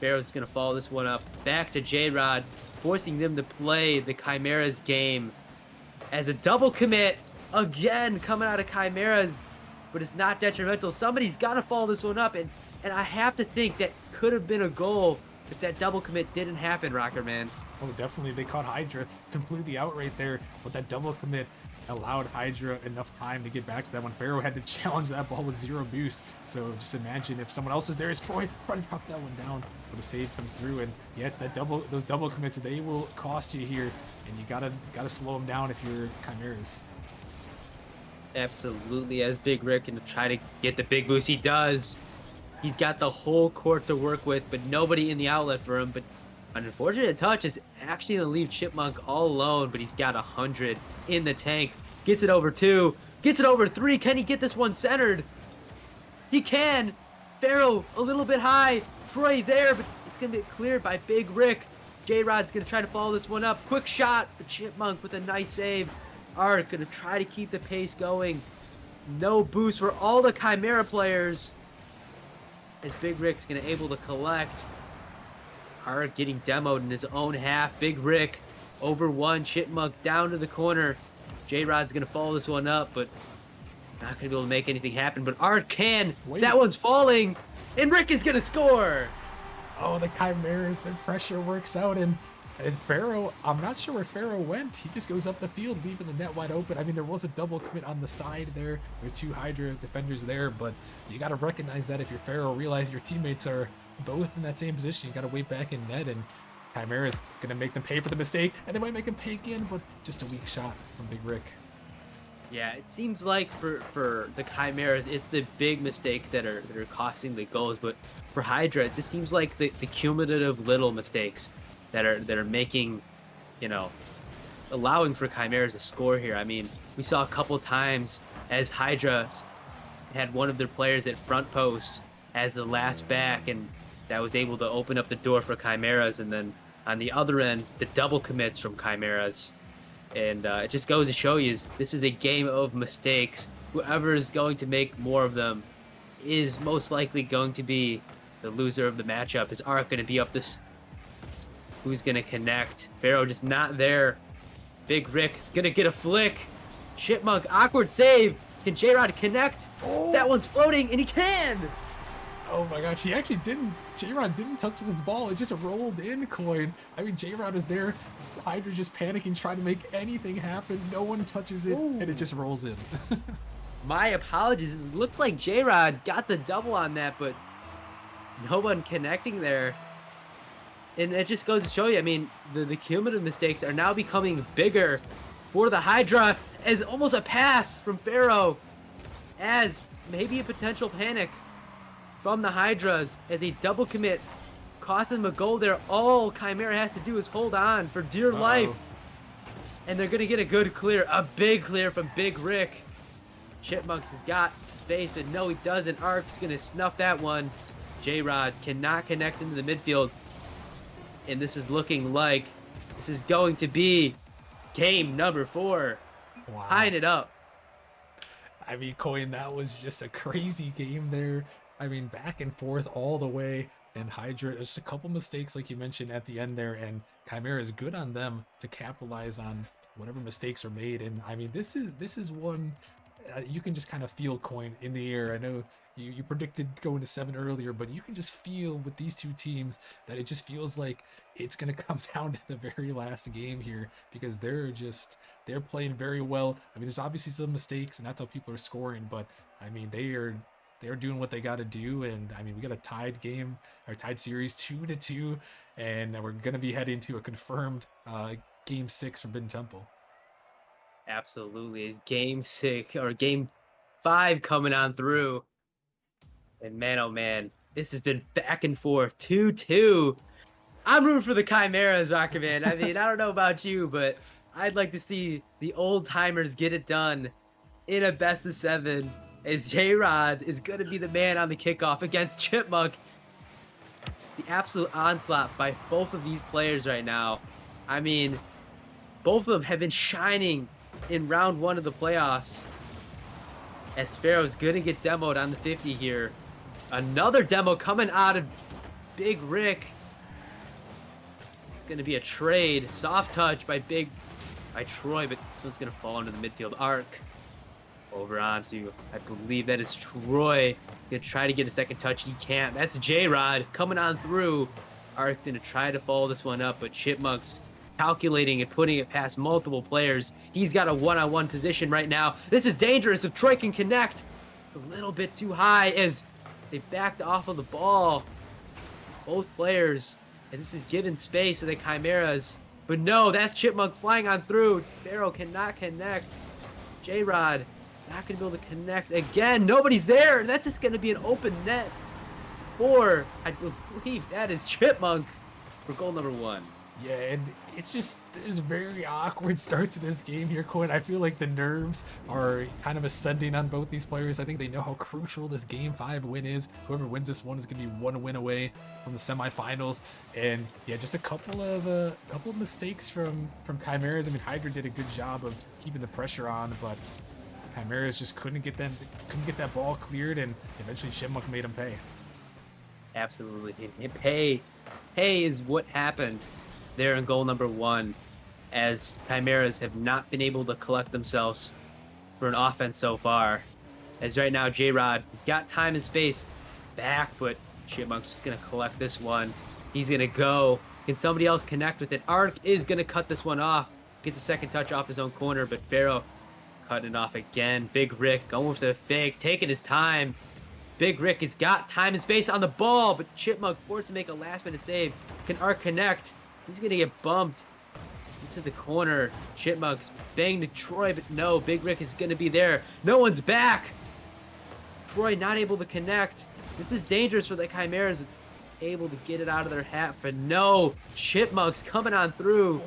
Pharaoh's going to follow this one up. Back to J-Rod, forcing them to play the Chimeras game. As a double commit, again, coming out of Chimeras, but it's not detrimental. Somebody's got to follow this one up, and I have to think that could have been a goal if that double commit didn't happen, Rocker Man. Oh, definitely. They caught Hydra completely out right there, but that double commit allowed Hydra enough time to get back to that one. Pharaoh had to challenge that ball with 0 boost, so just imagine if someone else was there as Troy trying to drop that one down, but a save comes through. And yeah, those double commits, they will cost you here, and you gotta slow them down if you're Chimeras. Absolutely, as Big Rick and try to get the big boost. He does. He's got the whole court to work with, but nobody in the outlet for him. But an unfortunate touch is actually going to leave Chipmunk all alone, but he's got 100 in the tank. Gets it over 2. Gets it over 3. Can he get this one centered? He can. Pharaoh a little bit high. Troy there, but it's going to get cleared by Big Rick. J-Rod's going to try to follow this one up. Quick shot, but Chipmunk with a nice save. Arc going to try to keep the pace going. No boost for all the Chimera players. As Big Rick's going to able to collect. Arc getting demoed in his own half. Big Rick over 1. Chipmunk down to the corner. J-Rod's going to follow this one up, but not going to be able to make anything happen. But Arc can. Wait. That one's falling. And Rick is going to score. Oh, the Chimeras, their pressure works out, and And Pharaoh, I'm not sure where Pharaoh went. He just goes up the field, leaving the net wide open. I mean, there was a double commit on the side there. There are two Hydra defenders there, but you got to recognize that if you're Pharaoh, realize your teammates are both in that same position. You got to wait back in net, and Chimera's going to make them pay for the mistake, and they might make him pay again, but just a weak shot from Big Rick. Yeah, it seems like for the Chimeras, it's the big mistakes that are costing the goals. But for Hydra, it just seems like the cumulative little mistakes that are making, you know, allowing for Chimeras to score here. I mean, we saw a couple times as Hydra had one of their players at front post as the last back, and that was able to open up the door for Chimeras. And then on the other end, the double commits from Chimeras. And it just goes to show you this is a game of mistakes. Whoever is going to make more of them is most likely going to be the loser of the matchup. Is Arc going to be up this? Who's going to connect? Pharaoh just not there. Big Rick's going to get a flick. Chipmunk, awkward save. Can J-Rod connect? Oh. That one's floating, and he can! Oh my gosh, he actually didn't. J-Rod didn't touch the ball. It just rolled in, Coin. I mean, J-Rod is there. Hydra just panicking, trying to make anything happen. No one touches it, and it just rolls in. My apologies. It looked like J-Rod got the double on that, but no one connecting there. And it just goes to show you, I mean, the cumulative mistakes are now becoming bigger for the Hydra as almost a pass from Pharaoh, as maybe a potential panic from the Hydras as a double commit costs them a goal there. All Chimera has to do is hold on for dear life. And they're going to get a good clear, a big clear from Big Rick. Chipmunks has got space, but no, he doesn't. Arc's going to snuff that one. J-Rod cannot connect into the midfield. And this is looking like this is going to be game number 4. Wow. Tying it up. I mean, Coin, that was just a crazy game there. I mean, back and forth all the way. And Hydra, just a couple mistakes, like you mentioned at the end there. And Chimera is good on them to capitalize on whatever mistakes are made. And I mean, this is one you can just kind of feel, Coin, in the air. I know you predicted going to 7 earlier, but you can just feel with these two teams that it just feels like it's going to come down to the very last game here, because they're playing very well. I mean, there's obviously some mistakes, and that's how people are scoring, but I mean, they're doing what they got to do. And I mean, we got a tied game, or tied series 2-2, and we're going to be heading to a confirmed game 6 for Bin Temple. Absolutely. It's game 6 or game 5 coming on through. And man, oh man, this has been back and forth, 2-2. I'm rooting for the Chimeras, Rocketman. I mean, I don't know about you, but I'd like to see the old timers get it done in a best of 7, as J-Rod is going to be the man on the kickoff against Chipmunk. The absolute onslaught by both of these players right now. I mean, both of them have been shining in round 1 of the playoffs. As Pharaoh's going to get demoed on the 50 here. Another demo coming out of Big Rick. It's going to be a trade. Soft touch by Troy, but this one's going to fall into the midfield arc. Over onto, I believe that is Troy. Gonna try to get a second touch. He can't. That's J-Rod coming on through. Arc's gonna try to follow this one up, but Chipmunk's calculating and putting it past multiple players. He's got a one-on-one position right now. This is dangerous if Troy can connect. It's a little bit too high as they backed off of the ball. Both players, as this is given space to the Chimeras. But no, that's Chipmunk flying on through. Pharaoh cannot connect. J-Rod not going to be able to connect again. Nobody's there. And that's just going to be an open net for, I believe that is Chipmunk for goal number 1. Yeah, and it's just, there's a very awkward start to this game here, Coin. I feel like the nerves are kind of ascending on both these players. I think they know how crucial this Game 5 win is. Whoever wins this one is going to be 1 win away from the semifinals. And yeah, just a couple of mistakes from Chimeras. I mean, Hydra did a good job of keeping the pressure on, but Chimeras just couldn't get that ball cleared, and eventually Chipmunk made him pay. Absolutely. Pay is what happened there in goal number 1, as Chimeras have not been able to collect themselves for an offense so far. As right now, J-Rod, he's got time and space back, but Chipmunk's just going to collect this one. He's going to go Can somebody else connect with it? Arc is going to cut this one off. Gets a second touch off his own corner, but Pharaoh cutting it off again. Big Rick going for the fake, taking his time. Big Rick has got time and space on the ball, but Chipmunk forced to make a last-minute save. Can Arc connect? He's going to get bumped into the corner. Chipmunk's banged to Troy, but no, Big Rick is going to be there. No one's back. Troy not able to connect. This is dangerous for the Chimeras, but able to get it out of their hat. But no, Chipmunk's coming on through.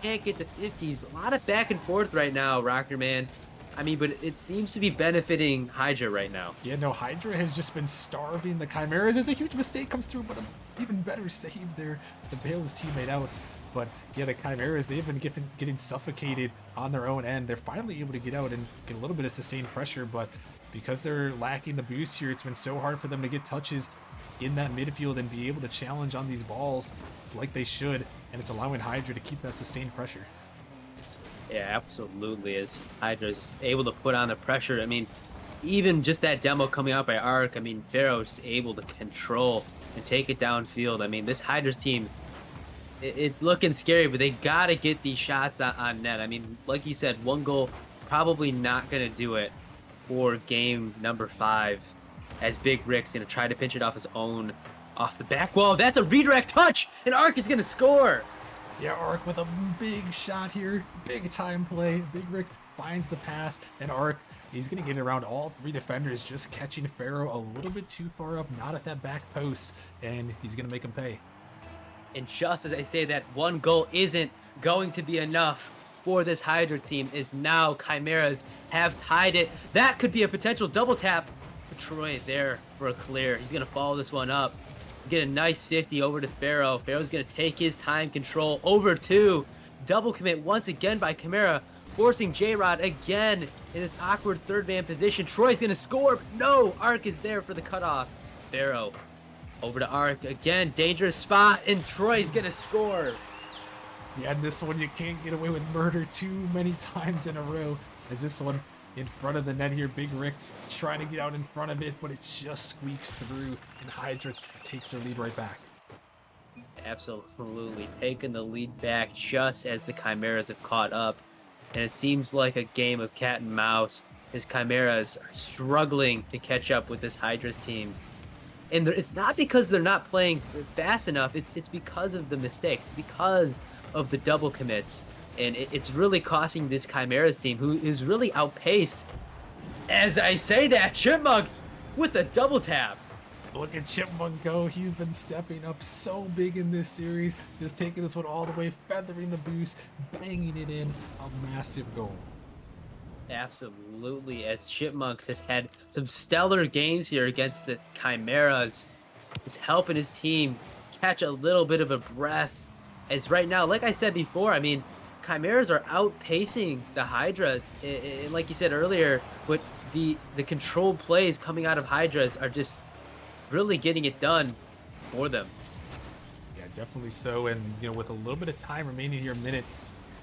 Can't get the 50s. But a lot of back and forth right now, Rocker Man. I mean, but it seems to be benefiting Hydra right now. Yeah, no, Hydra has just been starving the Chimeras as a huge mistake comes through, but an even better save there to bail his teammate out. But yeah, the Chimeras, they've been getting suffocated on their own end. They're finally able to get out and get a little bit of sustained pressure, but because they're lacking the boost here, it's been so hard for them to get touches in that midfield and be able to challenge on these balls like they should, and it's allowing Hydra to keep that sustained pressure. Yeah, absolutely. As Hydra's able to put on the pressure. I mean, even just that demo coming out by Arc, I mean, Pharaoh's able to control and take it downfield. I mean, this Hydra's team, it's looking scary, but they got to get these shots on net. I mean, like you said, one goal probably not going to do it for game number 5, as Big Rick's going to try to pinch it off his own, off the back wall. That's a redirect touch, and Arc is going to score. Yeah, Arc with a big shot here. Big time play. Big Rick finds the pass, and Arc, he's going to get it around all 3 defenders, just catching Pharaoh a little bit too far up, not at that back post, and he's going to make him pay. And just as I say that one goal isn't going to be enough for this Hydra team, is now Chimeras have tied it. That could be a potential double tap for Troy there for a clear. He's going to follow this one up. Get a nice 50 over to Pharaoh. Pharaoh's going to take his time control over to double commit once again by Chimera, forcing J-Rod again in this awkward third man position. Troy's going to score, but no, Arc is there for the cutoff. Pharaoh over to Arc again, dangerous spot, and Troy's going to score. Yeah, and this one you can't get away with murder too many times in a row, as this one in front of the net here. Big Rick trying to get out in front of it, but it just squeaks through, and Hydra takes their lead right back. Absolutely taking the lead back just as the Chimeras have caught up, and it seems like a game of cat and mouse. His Chimeras are struggling to catch up with this Hydra's team, and it's not because they're not playing fast enough. It's because of the mistakes, because of the double commits. And it's really costing this Chimeras team, who is really outpaced. As I say that, Chipmunks with a double tap. Look at Chipmunk go. He's been stepping up so big in this series. Just taking this one all the way, feathering the boost, banging it in. A massive goal. Absolutely, as Chipmunks has had some stellar games here against the Chimeras. He's helping his team catch a little bit of a breath. As right now, like I said before, I mean, Chimeras are outpacing the Hydras, and like you said earlier, but the controlled plays coming out of Hydras are just really getting it done for them. Yeah, definitely so. And you know, with a little bit of time remaining here, a minute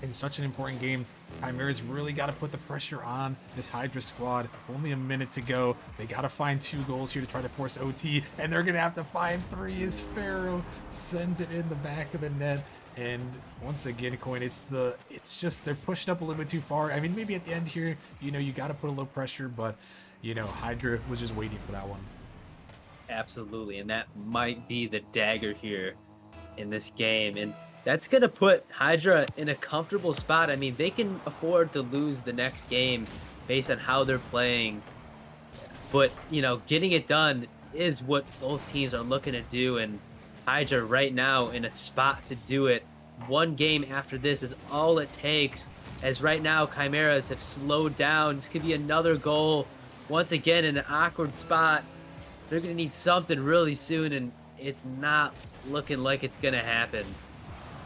in such an important game, Chimeras really got to put the pressure on this Hydra squad. Only a minute to go. They got to find 2 goals here to try to force OT, and they're gonna have to find 3 as Pharaoh sends it in the back of the net. And once again, Coin, it's just they're pushing up a little bit too far. I mean, maybe at the end here, you know, you got to put a little pressure, but you know, Hydra was just waiting for that one. Absolutely, and that might be the dagger here in this game, and that's gonna put Hydra in a comfortable spot. I mean, they can afford to lose the next game based on how they're playing, but you know, getting it done is what both teams are looking to do, and Hydra right now in a spot to do it. One game after this is all it takes, as right now Chimeras have slowed down. This could be another goal once again in an awkward spot. They're gonna need something really soon, and it's not looking like it's gonna happen,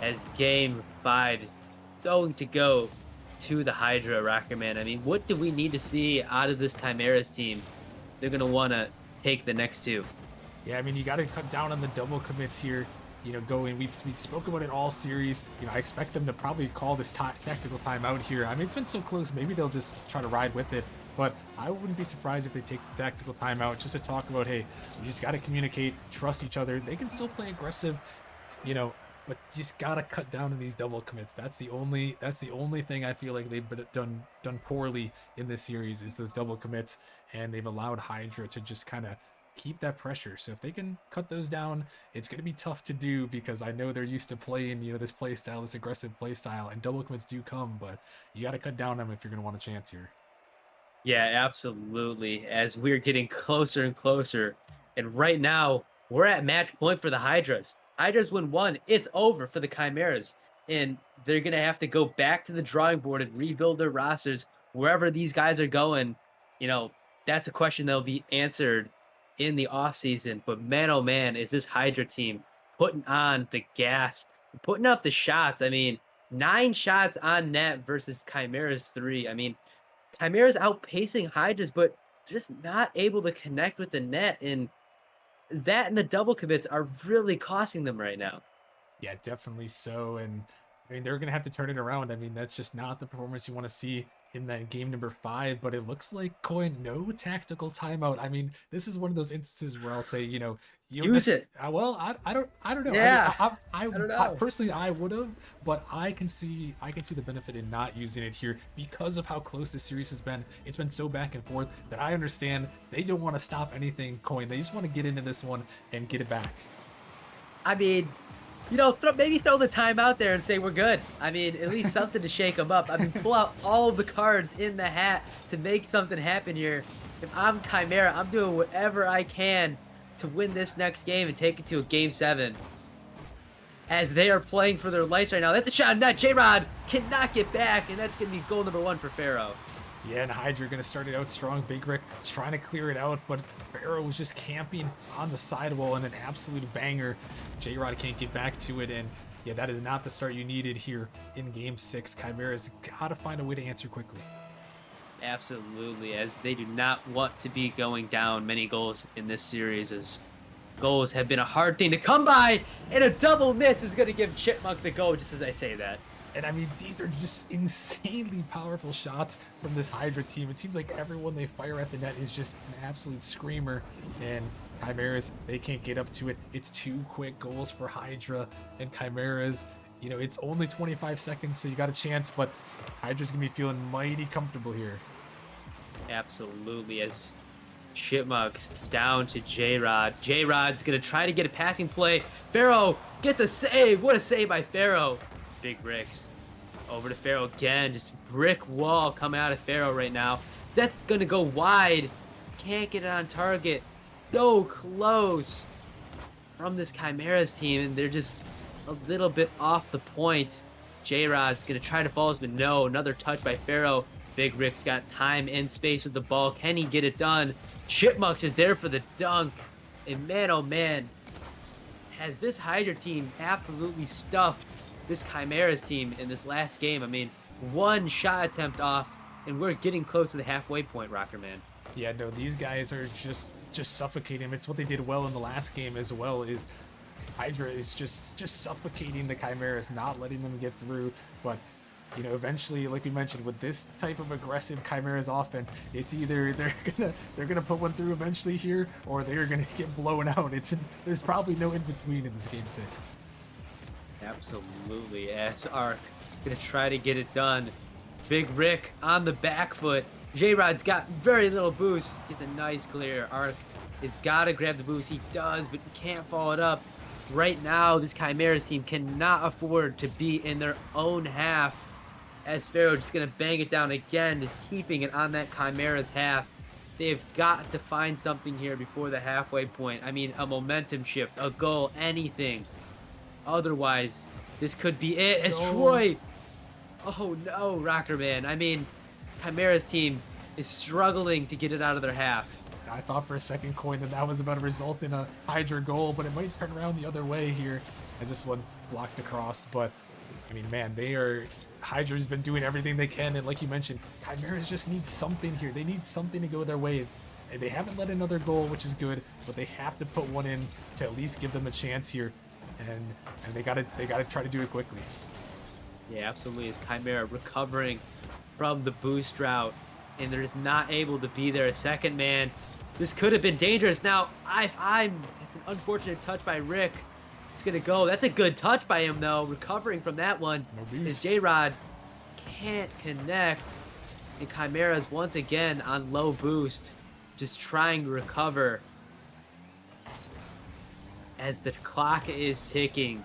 as game 5 is going to go to the Hydra. Rocker Man, I mean, what do we need to see out of this Chimeras team? They're gonna want to take the next 2. Yeah, I mean, you got to cut down on the double commits here. You know, going. We spoke about it all series. You know, I expect them to probably call this tactical timeout here. I mean, it's been so close. Maybe they'll just try to ride with it. But I wouldn't be surprised if they take the tactical timeout just to talk about, hey, we just got to communicate, trust each other. They can still play aggressive, you know, but you just gotta cut down on these double commits. That's the only thing I feel like they've done poorly in this series is those double commits, and they've allowed Hydra to just kind of keep that pressure. So if they can cut those down, it's going to be tough to do because I know they're used to playing, this play style, this aggressive play style, and double commits do come, but you got to cut down on them if you're going to want a chance here. Yeah, absolutely. As we're getting closer and closer, and right now we're at match point for the Hydras. Hydras win one, it's over for the Chimeras, and they're gonna have to go back to the drawing board and rebuild their rosters wherever these guys are going. You know, that's a question that'll be answered in the off season. But man, oh man, is this Hydra team putting on the gas, putting up the shots? I mean, 9 shots on net versus Chimeras three. I mean, Chimera's outpacing Hydras, but just not able to connect with the net, and that and the double commits are really costing them right now. Yeah, definitely so. And I mean, they're going to have to turn it around. I mean, that's just not the performance you want to see in that game number 5. But it looks like Coin, no tactical timeout. I mean, this is one of those instances where I'll say, you don't Use it. well, I don't know. I mean, Yeah. I don't I know. personally I would have, but I can see the benefit in not using it here because of how close this series has been. It's been so back and forth that I understand they don't want to stop anything. Coin, they just want to get into this one and get it back. I mean, maybe throw the time out there and say we're good. I mean, at least something to shake them up. I mean, pull out all the cards in the hat to make something happen here. If I'm Chimera, I'm doing whatever I can to win this next game and take it to a game 7. As they are playing for their lives right now. That's a shot on net. J-Rod cannot get back, and that's going to be goal number 1 for Pharaoh. Yeah, and Hydra going to start it out strong. Big Rick trying to clear it out, but Pharaoh was just camping on the sidewall and an absolute banger. J-Rod can't get back to it, and yeah, that is not the start you needed here in Game 6. Chimera's got to find a way to answer quickly. Absolutely, as they do not want to be going down many goals in this series, as goals have been a hard thing to come by, and a double miss is going to give Chipmunk the go, just as I say that. And I mean, these are just insanely powerful shots from this Hydra team. It seems like everyone they fire at the net is just an absolute screamer. And Chimeras, they can't get up to it. It's 2 quick goals for Hydra and Chimeras. It's only 25 seconds, so you got a chance, but Hydra's going to be feeling mighty comfortable here. Absolutely, as Chipmunks down to J-Rod. J-Rod's going to try to get a passing play. Pharaoh gets a save. What a save by Pharaoh. Big Ricks. Over to Pharaoh again. Just brick wall coming out of Pharaoh right now. That's going to go wide. Can't get it on target. So close from this Chimeras team, and they're just a little bit off the point. J-Rod's going to try to follow us, but no. Another touch by Pharaoh. Big Rick's got time and space with the ball. Can he get it done? Chipmunks is there for the dunk. And man, oh man, has this Hydra team absolutely stuffed this Chimeras team in this last game. I mean, 1 shot attempt off, and we're getting close to the halfway point, Rocker Man. Yeah, no, these guys are just suffocating. It's what they did well in the last game as well, is Hydra is just suffocating the Chimeras, not letting them get through. But eventually, like we mentioned, with this type of aggressive Chimeras offense, it's either they're gonna put one through eventually here, or they're gonna get blown out. There's probably no in between in this game 6. Absolutely, as Ark gonna try to get it done. Big Rick on the back foot. J-Rod's got very little boost. Gets a nice clear. Ark has got to grab the boost. He does, but he can't follow it up. Right now, this Chimeras team cannot afford to be in their own half. As Pharaoh just going to bang it down again, just keeping it on that Chimeras half. They've got to find something here before the halfway point. I mean, a momentum shift, a goal, anything. Otherwise, this could be it. As Troy... Oh no, Rocker Man. I mean, Chimeras team is struggling to get it out of their half. I thought for a second, Coin, that was about to result in a Hydra goal, but it might turn around the other way here as this one blocked across. But, I mean, man, Hydra's been doing everything they can, and like you mentioned, Chimeras just need something here. They need something to go their way. And they haven't let another goal, which is good, but they have to put one in to at least give them a chance here. And they gotta try to do it quickly. Yeah, absolutely. As Chimera recovering from the boost drought, and they're just not able to be there. A second man. This could have been dangerous. Now, it's an unfortunate touch by Rick. It's gonna go. That's a good touch by him though, recovering from that one. No His boost. J-Rod can't connect. And Chimeras once again on low boost, just trying to recover as the clock is ticking.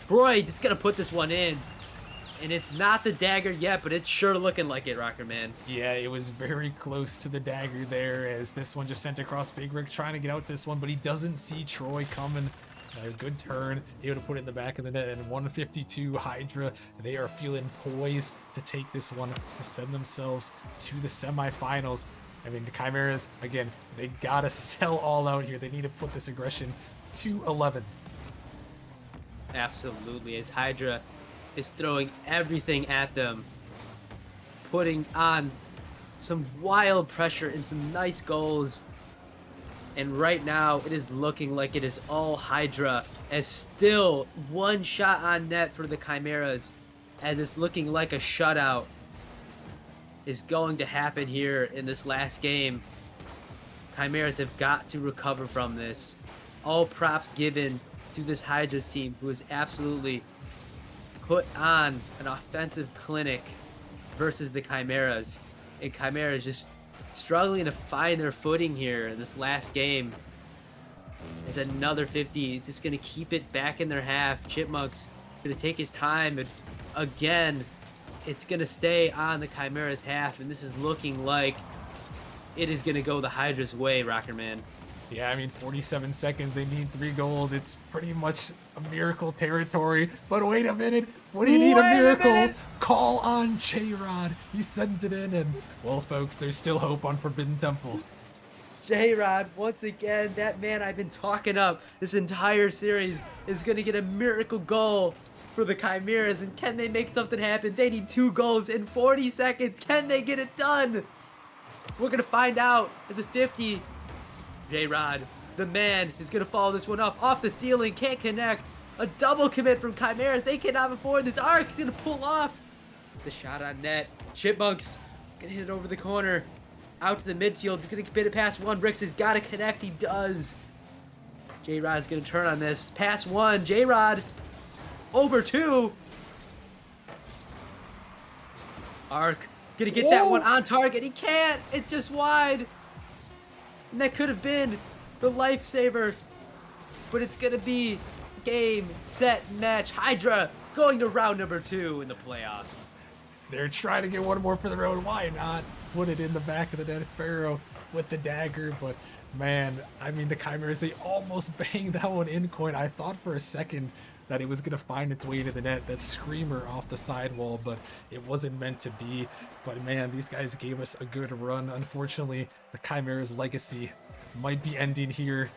Troy just gonna put this one in. And it's not the dagger yet, but it's sure looking like it, Rocker Man. Yeah, it was very close to the dagger there as this one just sent across Big Rick trying to get out this one, but he doesn't see Troy coming. A good turn, able to put it in the back of the net, and 152 Hydra, they are feeling poised to take this one to send themselves to the semifinals. I mean, the Chimeras, again, they gotta sell all out here. They need to put this aggression to 11. Absolutely, as Hydra is throwing everything at them, putting on some wild pressure and some nice goals. And right now, it is looking like it is all Hydra, as still one shot on net for the Chimeras, as it's looking like a shutout is going to happen here in this last game. Chimeras have got to recover from this. All props given to this Hydra's team, who has absolutely put on an offensive clinic versus the Chimeras. And Chimeras just struggling to find their footing here in this last game. There's another 50. It's just going to keep it back in their half. Chipmunk's going to take his time. And again, it's going to stay on the Chimeras half. And this is looking like it is going to go the Hydra's way, Rocker Man. Yeah, I mean, 47 seconds, they need 3 goals. It's pretty much a miracle territory. But wait a minute, what do you need a miracle? Call on J-Rod. He sends it in, and, well, folks, there's still hope on Forbidden Temple. J-Rod, once again, that man I've been talking up this entire series is going to get a miracle goal for the Chimeras. And can they make something happen? They need 2 goals in 40 seconds. Can they get it done? We're going to find out. There's a 50. J-Rod, the man, is going to follow this one up. Off the ceiling, can't connect. A double commit from Chimeras. They cannot afford this. Ark's going to pull off. The shot on net. Chipmunks going to hit it over the corner. Out to the midfield. He's going to get it past one. Bricks has got to connect. He does. J-Rod is going to turn on this. Pass 1. J-Rod over 2. Ark going to get that one on target. He can't. It's just wide. And that could have been the lifesaver. But it's going to be game, set, match. Hydra going to round number 2 in the playoffs. They're trying to get one more for the road. Why not put it in the back of the net? Pharaoh with the dagger. But, man, I mean, the Chimeras, they almost banged that one in coin. I thought for a second that it was going to find its way to the net, that screamer off the sidewall, but it wasn't meant to be. But man, these guys gave us a good run. Unfortunately, the Chimera's legacy might be ending here,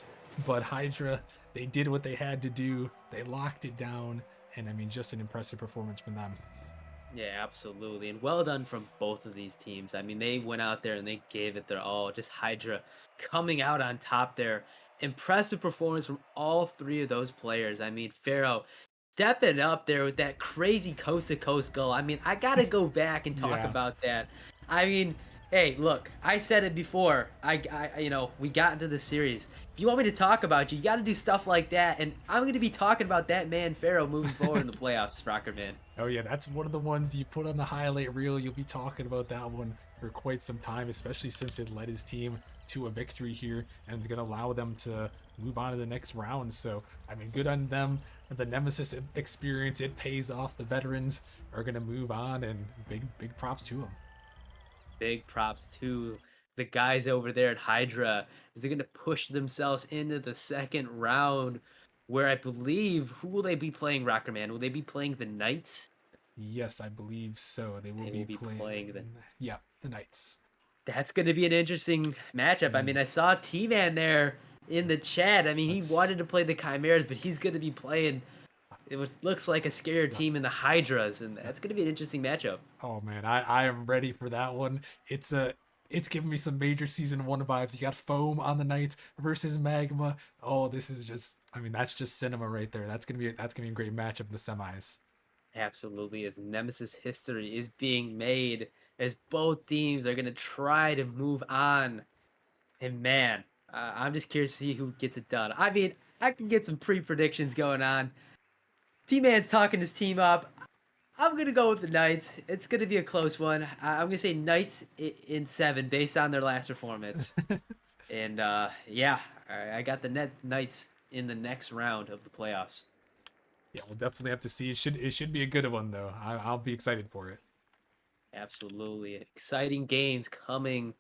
but Hydra, they did what they had to do. They locked it down, and I mean, just an impressive performance from them. Yeah, absolutely. And well done from both of these teams. I mean, they went out there and they gave it their all. Just Hydra coming out on top there. Impressive performance from all 3 of those players. I mean, Pharaoh stepping up there with that crazy coast to coast goal. I mean, I got to go back and talk Yeah. about that. I mean, hey, look, I said it before. We got into the series. If you want me to talk about you, you got to do stuff like that. And I'm going to be talking about that man, Pharaoh, moving forward in the playoffs, Rocker Man. Oh yeah, that's one of the ones you put on the highlight reel. You'll be talking about that one for quite some time, especially since it led his team to a victory here and it's going to allow them to move on to the next round. So, I mean, good on them. The Nemesis experience, it pays off. The veterans are going to move on, and big props to them. Big props to the guys over there at Hydra, as they're going to push themselves into the second round, where I believe, who will they be playing, Rocker Man? Will they be playing the Knights? Yes, I believe so. They will They be will be playing the... playing, yeah, the Knights. That's going to be an interesting matchup. I mean, I saw T-Man there in the chat. I mean, he Let's, wanted to play the Chimeras, but he's going to be playing... looks like a scarier yeah, team in the Hydras, and yeah. that's going to be an interesting matchup. Oh man, I am ready for that one. It's giving me some major season 1 vibes. You got Foam on the Knights versus Magma. Oh, this is just, I mean, that's just cinema right there. That's gonna be a great matchup in the semis. Absolutely, as Nemesis history is being made, as both teams are going to try to move on. And man, I'm just curious to see who gets it done. I mean, I can get some pre-predictions going on. T-Man's talking his team up. I'm gonna go with the Knights. It's gonna be a close one. I'm gonna say Knights in 7 based on their last performance. And yeah, I got the net Knights in the next round of the playoffs. Yeah, we'll definitely have to see. It should be a good one though. I'll be excited for it. Absolutely exciting games coming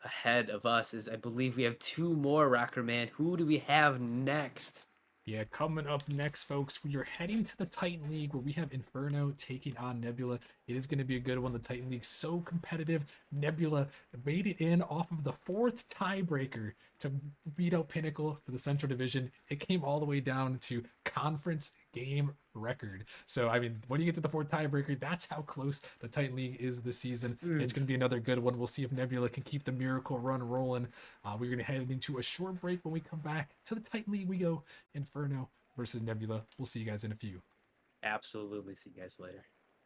ahead of us. As I believe we have 2 more, Rocker Man. Who do we have next? Yeah, coming up next, folks, we are heading to the Titan League where we have Inferno taking on Nebula. It is going to be a good one. The Titan League so competitive. Nebula made it in off of the 4th tiebreaker to beat out Pinnacle for the Central Division. It came all the way down to conference game record. So, I mean, when you get to the 4th tiebreaker, that's how close the Titan League is this season. Mm, It's going to be another good one. We'll see if Nebula can keep the miracle run rolling. We're going to head into a short break. When we come back to the Titan League, we go Inferno versus Nebula. We'll see you guys in a few. absolutely. See you guys later.